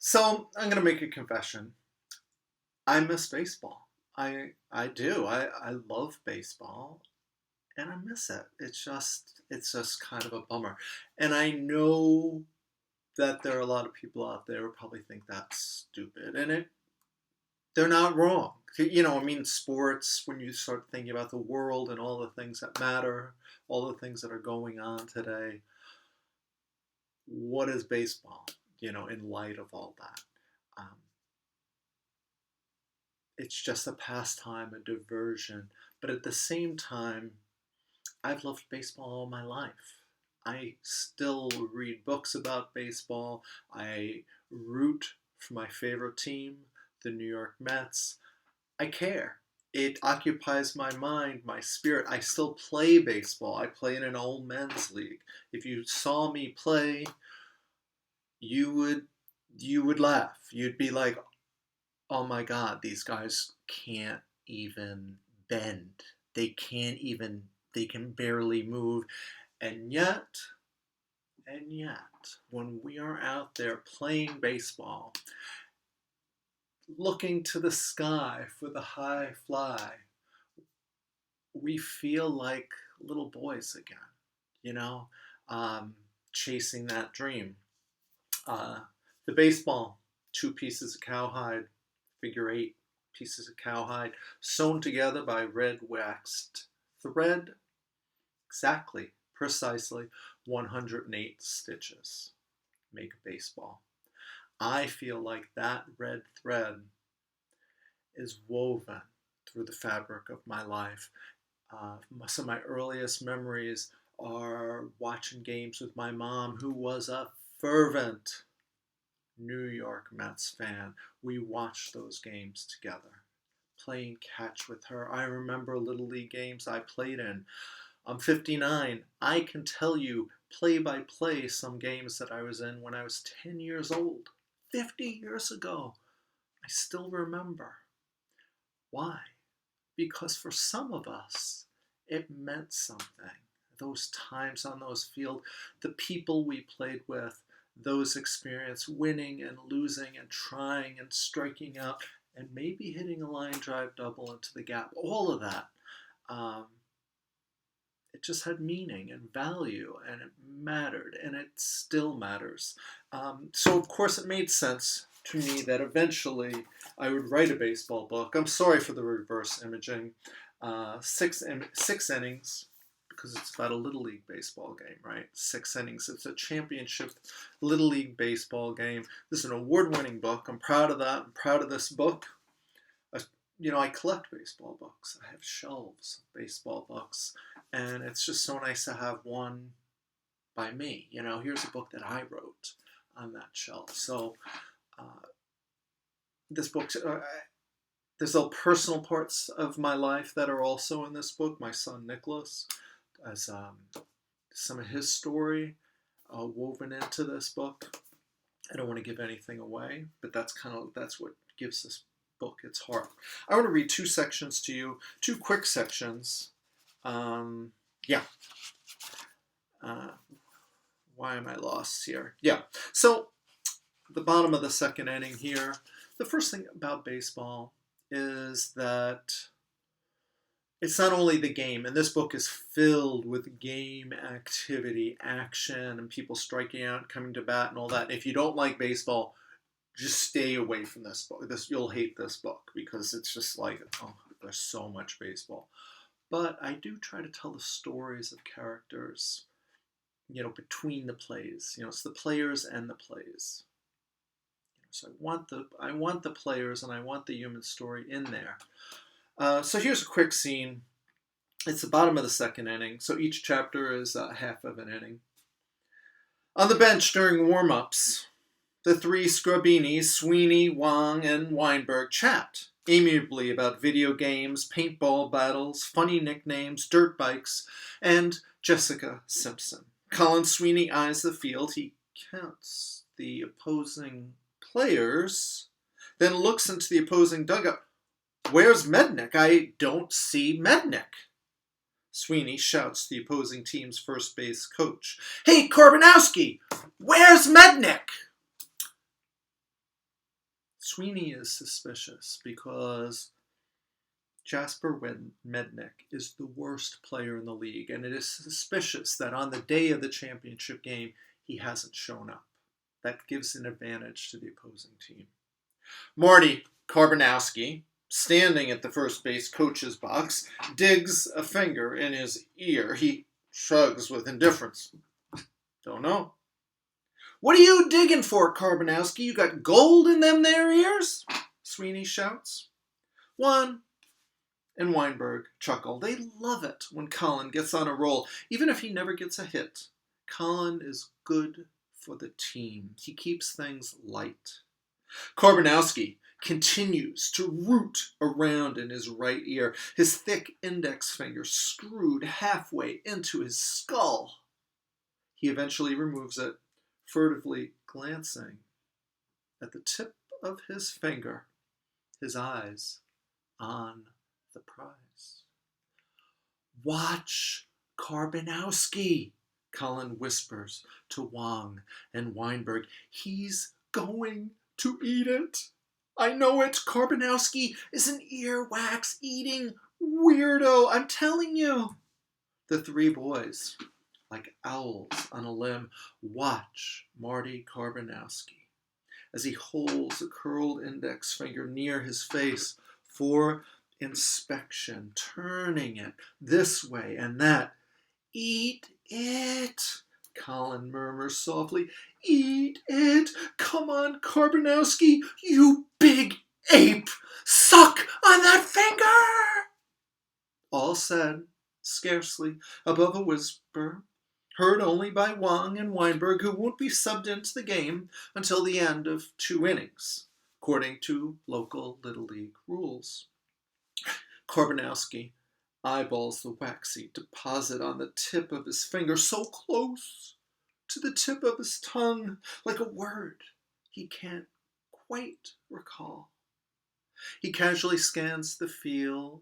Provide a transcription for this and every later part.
So I'm gonna make a confession. I miss baseball. I do. I love baseball and I miss it. It's just kind of a bummer. And I know that there are a lot of people out there who probably think that's stupid. And they're not wrong. I mean, sports, when you start thinking about the world and all the things that matter, all the things that are going on today, what is baseball, in light of all that? Um, it's just a pastime, a diversion. But at the same time, I've loved baseball all my life. I still read books about baseball. I root for my favorite team, the New York Mets. I care. It occupies my mind, my spirit. I still play baseball. I play in an old men's league. If you saw me play, you would you would laugh. You'd be like, oh my God, these guys can't even bend. They can barely move. And yet, when we are out there playing baseball, looking to the sky for the high fly, we feel like little boys again, you know, um, chasing that dream. Uh, the baseball, two pieces of cowhide, figure eight pieces of cowhide, sewn together by red waxed thread, exactly, precisely 108 stitches make a baseball. I feel like that red thread is woven through the fabric of my life. Some of my earliest memories are watching games with my mom, who was a fervent New York Mets fan. We watched those games together, playing catch with her. I remember Little League games I played in. I'm 59. I can tell you play by play some games that I was in when I was 10 years old. 50 years ago. I still remember. Why? Because for some of us, it meant something. Those times on those fields, the people we played with, those experience winning and losing and trying and striking out and maybe hitting a line drive double into the gap, all of that. Um, it just had meaning and value and it mattered and it still matters. So, of course, it made sense to me that eventually I would write a baseball book. I'm sorry for the reverse imaging. Six innings, because it's about a Little League baseball game, right? Six innings. It's a championship Little League baseball game. This is an award-winning book. I'm proud of that. I'm proud of this book. I collect baseball books. I have shelves of baseball books, and it's just so nice to have one by me. Here's a book that I wrote on that shelf. So this book, there's little personal parts of my life that are also in this book. My son Nicholas, as some of his story woven into this book. I don't want to give anything away, but that's what gives this book its heart. I want to read two sections to you, two quick sections. Yeah. Why am I lost here? Yeah. So the bottom of the second inning here. The first thing about baseball is that it's not only the game, and this book is filled with game activity, action, and people striking out, coming to bat, and all that. If you don't like baseball, just stay away from this book. You'll hate this book because it's just like, oh, there's so much baseball. But I do try to tell the stories of characters, between the plays. It's the players and the plays. So I want the players and I want the human story in there. So here's a quick scene. It's the bottom of the second inning. So each chapter is half of an inning. On the bench during warm-ups, the three Scrubinis, Sweeney, Wong, and Weinberg, chat amiably about video games, paintball battles, funny nicknames, dirt bikes, and Jessica Simpson. Colin Sweeney eyes the field. He counts the opposing players, then looks into the opposing dugout. Where's Mednick? I don't see Mednick. Sweeney shouts to the opposing team's first base coach. Hey, Korbinowski, where's Mednick? Sweeney is suspicious because Jasper Mednick is the worst player in the league, and it is suspicious that on the day of the championship game, he hasn't shown up. That gives an advantage to the opposing team. Marty Karbonowski, standing at the first base coach's box, digs a finger in his ear. He shrugs with indifference. Don't know. What are you digging for, Karbonowski? You got gold in them there ears? Sweeney shouts. Juan and Weinberg chuckle. They love it when Colin gets on a roll, even if he never gets a hit. Colin is good for the team. He keeps things light. Karbonowski continues to root around in his right ear, his thick index finger screwed halfway into his skull. He eventually removes it, furtively glancing at the tip of his finger, his eyes on the prize. Watch Karbonowski, Colin whispers to Wang and Weinberg. He's going to eat it. I know it. Karbonowski is an earwax eating weirdo. I'm telling you. The three boys, like owls on a limb, watch Marty Karbonowski as he holds a curled index finger near his face for inspection, turning it this way and that. Eat it, Colin murmurs softly. Eat it. Come on, Karbonowski, you big ape. Suck on that finger. All said, scarcely above a whisper, heard only by Wang and Weinberg, who won't be subbed into the game until the end of 2 innings, according to local Little League rules. Karbonowski eyeballs the waxy deposit on the tip of his finger, so close to the tip of his tongue, like a word he can't quite recall. He casually scans the field,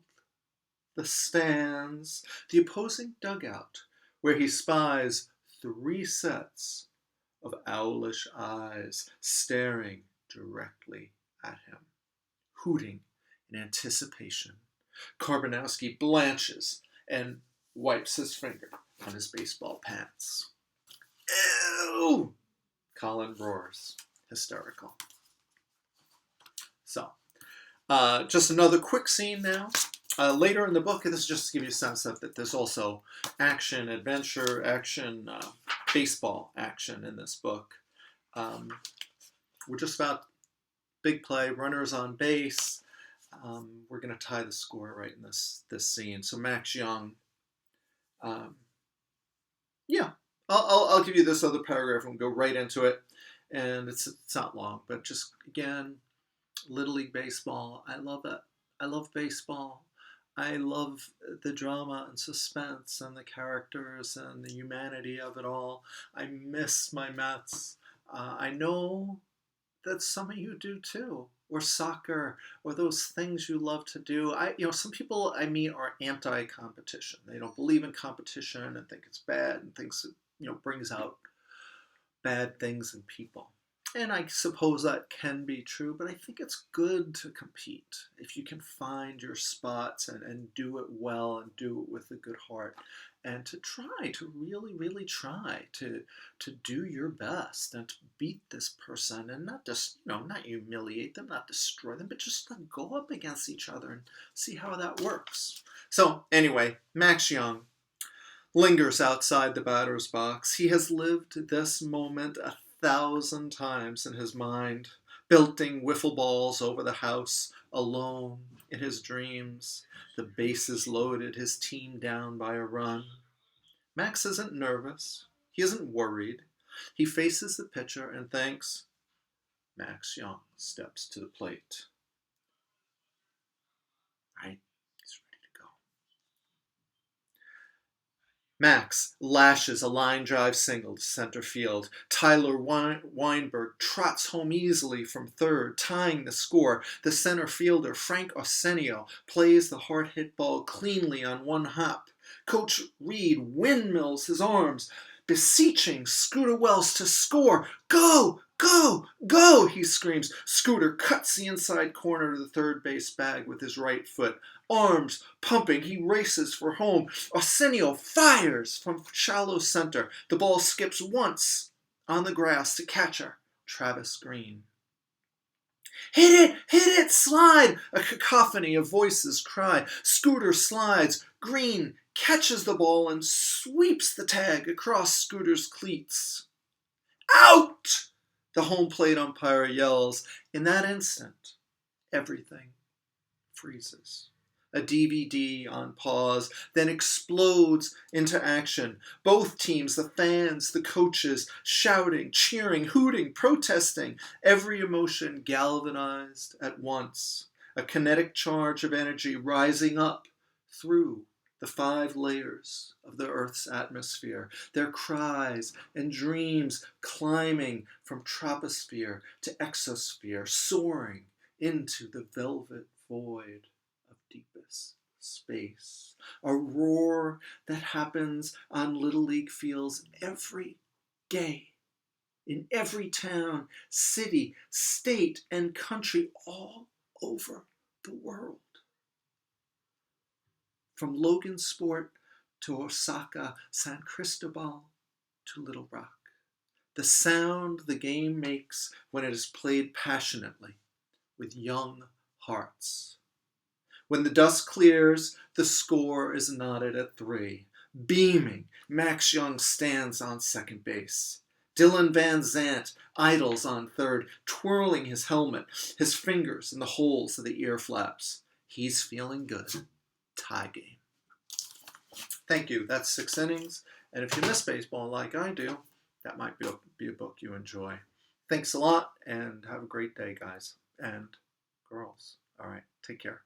the stands, the opposing dugout, where he spies 3 sets of owlish eyes staring directly at him, hooting in anticipation. Karbonowski blanches and wipes his finger on his baseball pants. Ew! Colin roars, hysterical. So, just another quick scene now. Later in the book, this is just to give you a sense of that there's also action, adventure, action, baseball action in this book. We're just about big play, runners on base. We're going to tie the score right in this scene. So Max Young, I'll give you this other paragraph and we'll go right into it. And it's not long, but just again, Little League baseball. I love it. I love baseball. I love the drama and suspense and the characters and the humanity of it all. I miss my Mets. I know that some of you do too, or soccer, or those things you love to do. Some people I meet are anti-competition. They don't believe in competition and think it's bad and thinks it brings out bad things in people. And I suppose that can be true, but I think it's good to compete if you can find your spots and do it well and do it with a good heart. And to really, really try to do your best and to beat this person and not just, not humiliate them, not destroy them, but just go up against each other and see how that works. So anyway, Max Young lingers outside the batter's box. He has lived this moment 1,000 times in his mind, belting wiffle balls over the house, alone in his dreams. The bases loaded, his team down by a run. Max isn't nervous. He isn't worried. He faces the pitcher and thinks. Max Young steps to the plate. Right? He's ready to go. Max lashes a line drive single to center field. Tyler Weinberg trots home easily from third, tying the score. The center fielder, Frank Arsenio, plays the hard hit ball cleanly on one hop. Coach Reed windmills his arms, beseeching Scooter Wells to score. Go! Go! Go! He screams. Scooter cuts the inside corner of the third base bag with his right foot. Arms pumping, he races for home. Arsenio fires from shallow center. The ball skips once on the grass to catcher Travis Green. Hit it, slide! A cacophony of voices cry. Scooter slides. Green catches the ball and sweeps the tag across Scooter's cleats. Out! The home plate umpire yells. In that instant, everything freezes. A DVD on pause, then explodes into action. Both teams, the fans, the coaches, shouting, cheering, hooting, protesting. Every emotion galvanized at once. A kinetic charge of energy rising up through the 5 layers of the Earth's atmosphere, their cries and dreams climbing from troposphere to exosphere, soaring into the velvet void of deepest space. A roar that happens on Little League fields every day, in every town, city, state, and country all over the world. From Logansport to Osaka, San Cristobal to Little Rock. The sound the game makes when it is played passionately with young hearts. When the dust clears, the score is knotted at 3. Beaming, Max Young stands on second base. Dylan Van Zandt idles on third, twirling his helmet, his fingers in the holes of the ear flaps. He's feeling good. Tie game. Thank you. That's 6 innings. And if you miss baseball like I do, that might be a book you enjoy. Thanks a lot, and have a great day, guys and girls. All right. Take care.